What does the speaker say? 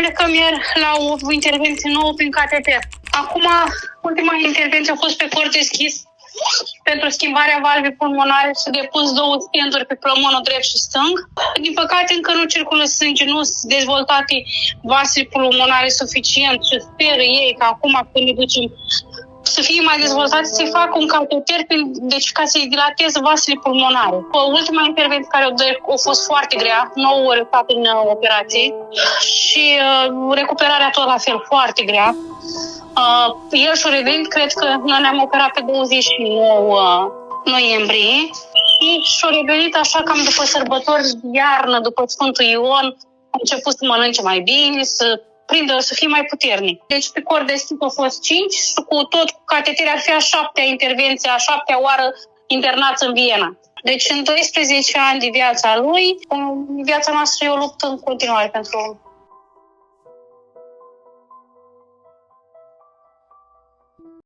plecăm ieri la o intervenție nouă prin cateter. Acum, ultima intervenție a fost pe cor deschis. Pentru schimbarea valvei pulmonare și depus 2 stenturi pe plămânul drept și stâng. Din păcate, încă nu circulă sânge, nu sunt dezvoltate vasele pulmonare suficient și speră ei că acum când ne ducem să fie mai dezvoltate, să-i facă un cateter, deci ca să-i dilateze vasele pulmonare. Ultima intervenție care a fost foarte grea, 9 ore fapt în operație și recuperarea tot la fel, foarte grea. El și-a revenit, cred că noi ne-am operat pe 29 noiembrie și-a revenit așa cam după sărbători, iarnă, după Sfântul Ion, a început să mănânce mai bine, să fie mai puternic. Deci pe cor deschis a fost 5 și cu tot cateterea ar fi a 7-a intervenție, a 7-a oară internați în Viena. Deci în 12 ani de viața lui, viața noastră e o luptă în continuare pentru